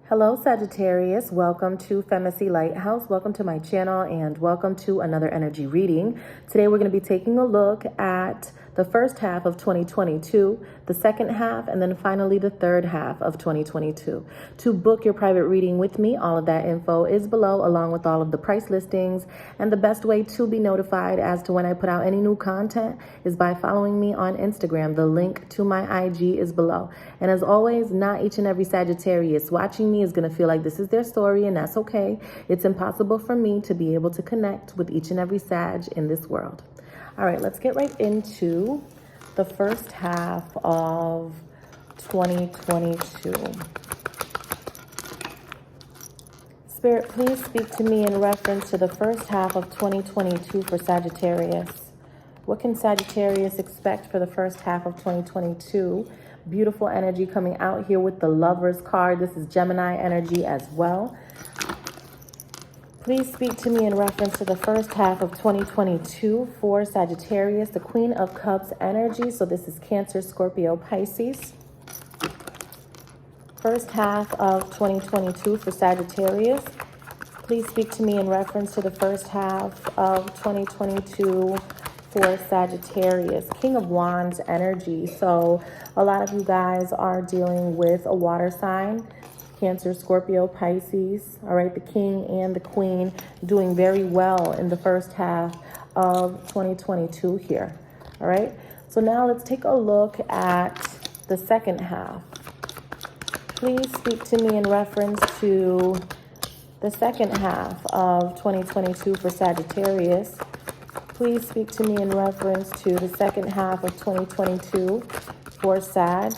Hello Sagittarius, welcome to Femacy LightHouse, welcome to my channel, and welcome to another energy reading. Today we're going to be taking a look at the first half of 2022, the second half, and then finally the third half of 2022. To book your private reading with me, all of that info is below, along with all of the price listings, and the best way to be notified as to when I put out any new content is by following me on Instagram. The link to my IG is below. And as always, not each and every Sagittarius watching me is going to feel like this is their story, and that's okay. It's impossible for me to be able to connect with each and every Sag in this world. All right, let's get right into the first half of 2022. Spirit, please speak to me in reference to the first half of 2022 for Sagittarius. What can Sagittarius expect for the first half of 2022? Beautiful energy coming out here with the Lovers card. This is Gemini energy as well. Please speak to me in reference to the first half of 2022 for Sagittarius, the Queen of Cups energy. So this is Cancer, Scorpio, Pisces. First half of 2022 for Sagittarius. Please speak to me in reference to the first half of 2022 for Sagittarius, King of Wands energy. So a lot of you guys are dealing with a water sign, Cancer, Scorpio, Pisces. All right, the King and the Queen doing very well in the first half of 2022 here. All right, so now let's take a look at the second half. Please speak to me in reference to the second half of 2022 for Sagittarius. Please speak to me in reference to the second half of 2022 for Sag.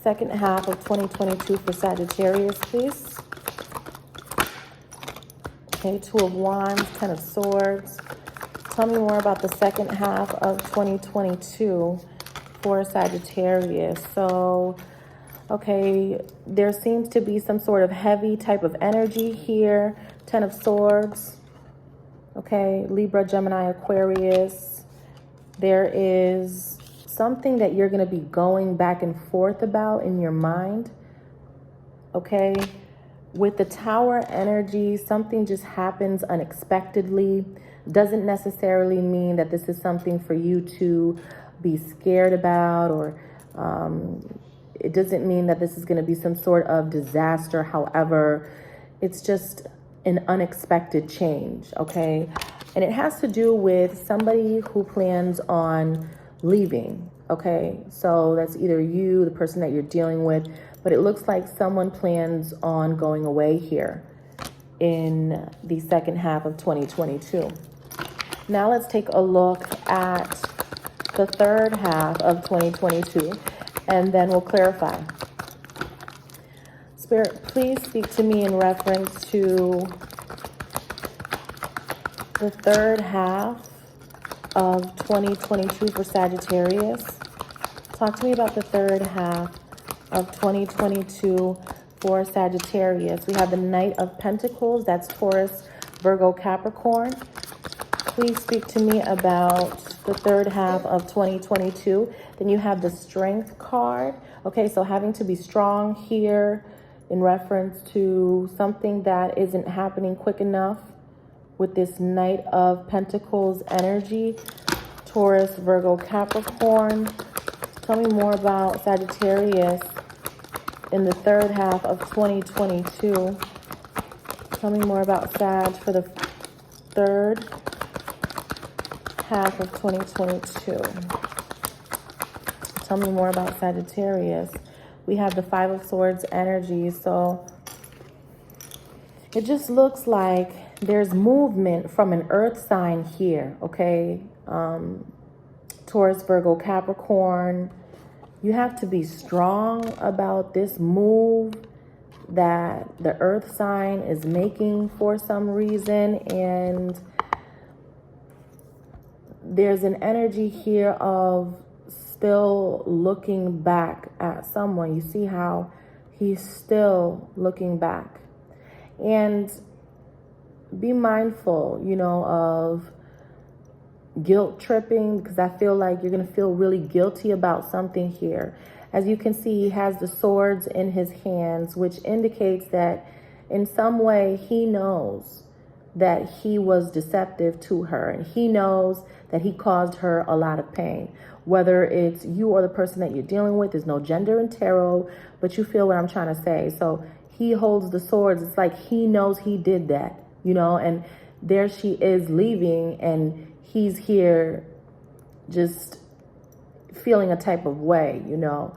Second half of 2022 for Sagittarius, please. Okay, Two of Wands, Ten of Swords. Tell me more about the second half of 2022 for Sagittarius. So, okay, there seems to be some sort of heavy type of energy here. Ten of Swords. Okay, Libra, Gemini, Aquarius. There is something that you're going to be going back and forth about in your mind. Okay, with the Tower energy, something just happens unexpectedly. Doesn't necessarily mean that this is something for you to be scared about, or it doesn't mean that this is going to be some sort of disaster. However, it's just an unexpected change, okay? And it has to do with somebody who plans on leaving, okay? So that's either you, the person that you're dealing with, but it looks like someone plans on going away here in the second half of 2022. Now let's take a look at the third half of 2022, and then we'll clarify. Spirit, please speak to me in reference to the third half of 2022 for Sagittarius. Talk to me about the third half of 2022 for Sagittarius. We have the Knight of Pentacles. That's Taurus, Virgo, Capricorn. Please speak to me about the third half of 2022. Then you have the Strength card. Okay, so having to be strong here in reference to something that isn't happening quick enough with this Knight of Pentacles energy. Taurus, Virgo, Capricorn. Tell me more about Sagittarius in the third half of 2022. Tell me more about Sag for the third half of 2022. Tell me more about Sagittarius. We have the Five of Swords energy. So it just looks like there's movement from an earth sign here, okay? Taurus, Virgo, Capricorn. You have to be strong about this move that the earth sign is making for some reason. And there's an energy here of still looking back at someone. You see how he's still looking back. And be mindful, you know, of guilt tripping, because I feel like you're going to feel really guilty about something here. As you can see, he has the swords in his hands, which indicates that in some way he knows that he was deceptive to her, and he knows that he caused her a lot of pain. Whether it's you or the person that you're dealing with, there's no gender in tarot, but you feel what I'm trying to say. So he holds the swords. It's like he knows he did that, you know, and there she is leaving, and he's here just feeling a type of way, you know,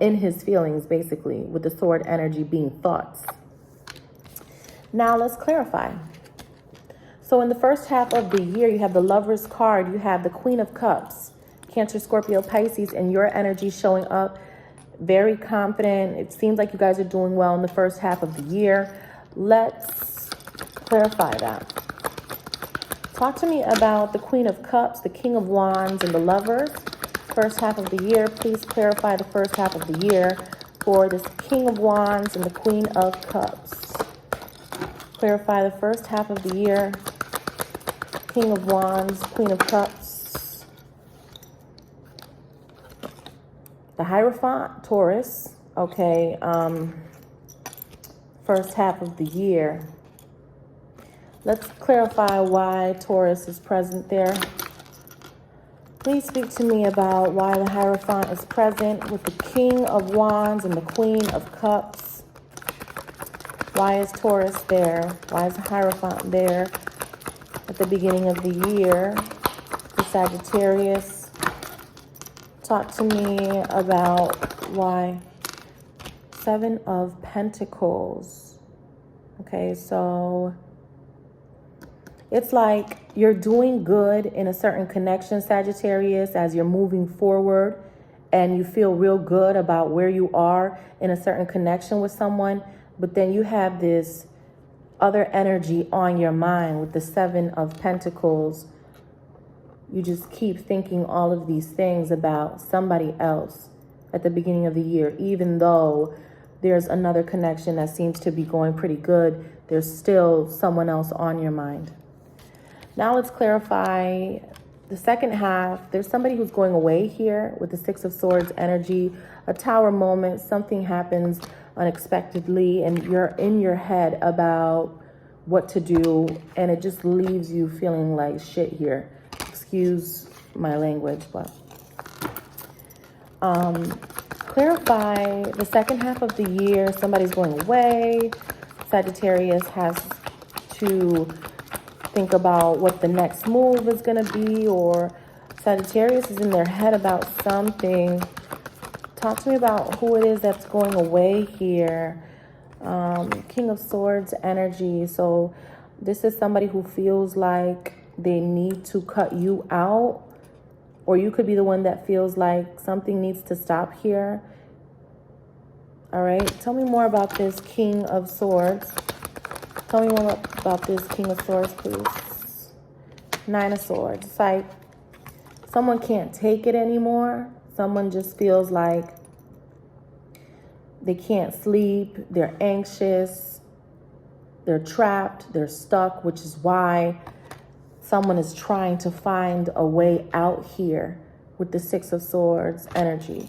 in his feelings, basically, with the sword energy being thoughts. Now let's clarify. So in the first half of the year, you have the Lover's card, you have the Queen of Cups, Cancer, Scorpio, Pisces, and your energy showing up very confident. It seems like you guys are doing well in the first half of the year. Let's clarify that. Talk to me about the Queen of Cups, the King of Wands, and the Lovers. First half of the year, please clarify the first half of the year for this King of Wands and the Queen of Cups. Clarify the first half of the year. King of Wands, Queen of Cups. The Hierophant, Taurus. Okay, first half of the year. Let's clarify why Taurus is present there. Please speak to me about why the Hierophant is present with the King of Wands and the Queen of Cups. Why is Taurus there? Why is the Hierophant there at the beginning of the year? The Sagittarius. Talk to me about why. Seven of Pentacles. Okay, so it's like you're doing good in a certain connection, Sagittarius, as you're moving forward, and you feel real good about where you are in a certain connection with someone. But then you have this other energy on your mind with the Seven of Pentacles. You just keep thinking all of these things about somebody else at the beginning of the year. Even though there's another connection that seems to be going pretty good, there's still someone else on your mind. Now let's clarify the second half. There's somebody who's going away here with the Six of Swords energy, a Tower moment. Something happens unexpectedly and you're in your head about what to do, and it just leaves you feeling like shit here. Excuse my language, but clarify the second half of the year. Somebody's going away. Sagittarius has to think about what the next move is going to be, or Sagittarius is in their head about something. Talk to me about who it is that's going away here. King of Swords energy. So this is somebody who feels like they need to cut you out, or you could be the one that feels like something needs to stop here. All right, tell me more about this King of Swords. Tell me more about this King of Swords, please. Nine of Swords. It's like someone can't take it anymore. Someone just feels like they can't sleep. They're anxious. They're trapped. They're stuck, which is why someone is trying to find a way out here with the Six of Swords energy.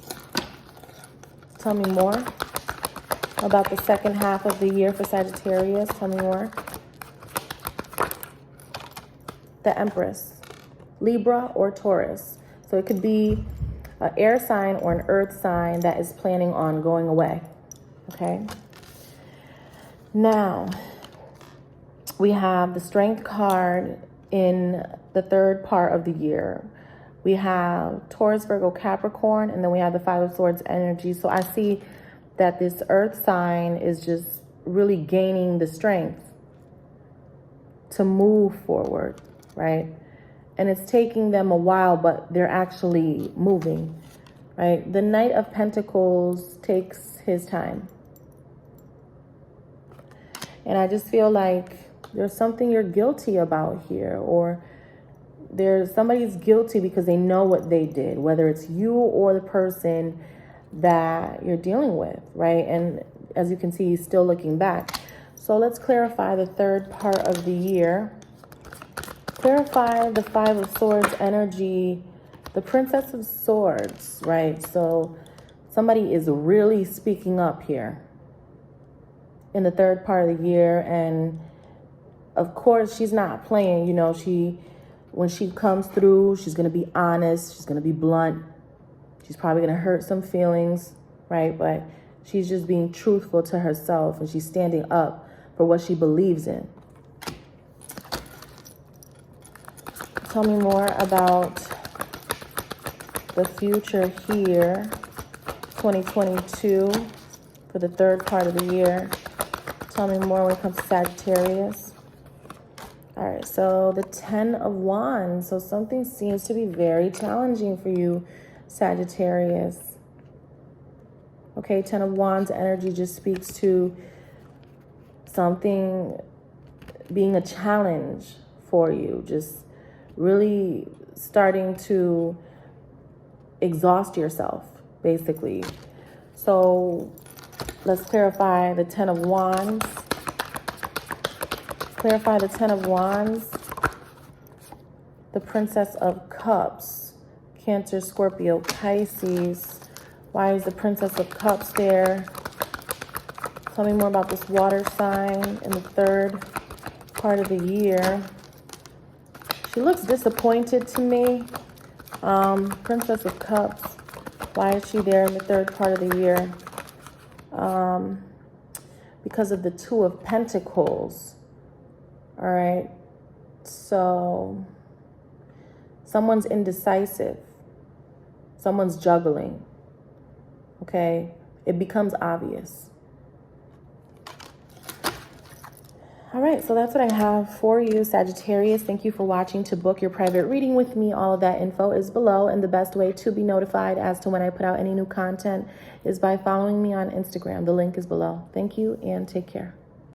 Tell me more about the second half of the year for Sagittarius. Tell me more. The Empress. Libra or Taurus. So it could be an air sign or an earth sign that is planning on going away. Okay. Now, we have the Strength card in the third part of the year. We have Taurus, Virgo, Capricorn, and then we have the Five of Swords energy. So I see that this earth sign is just really gaining the strength to move forward, right? And it's taking them a while, but they're actually moving, right? The Knight of Pentacles takes his time. And I just feel like there's something you're guilty about here, or there's somebody's guilty because they know what they did, whether it's you or the person that you're dealing with, right? And as you can see, he's still looking back. So let's clarify the third part of the year. Clarify the Five of Swords energy, the Princess of Swords, right? So somebody is really speaking up here in the third part of the year. And of course, she's not playing. You know, when she comes through, she's going to be honest. She's going to be blunt. She's probably going to hurt some feelings, right? But she's just being truthful to herself, and she's standing up for what she believes in. Tell me more about the future here, 2022, for the third part of the year. Tell me more when it comes to Sagittarius. All right, so the 10 of Wands. So something seems to be very challenging for you, Sagittarius. Okay, 10 of Wands energy just speaks to something being a challenge for you. Just really starting to exhaust yourself, basically. So let's clarify the 10 of Wands. Clarify the 10 of Wands. The Princess of Cups. Cancer, Scorpio, Pisces. Why is the Princess of Cups there? Tell me more about this water sign in the third part of the year. She looks disappointed to me. Princess of Cups. Why is she there in the third part of the year? Because of the Two of Pentacles. All right. So someone's indecisive. Someone's juggling. Okay. It becomes obvious. All right, so that's what I have for you, Sagittarius. Thank you for watching. To book your private reading with me, all of that info is below. And the best way to be notified as to when I put out any new content is by following me on Instagram. The link is below. Thank you and take care.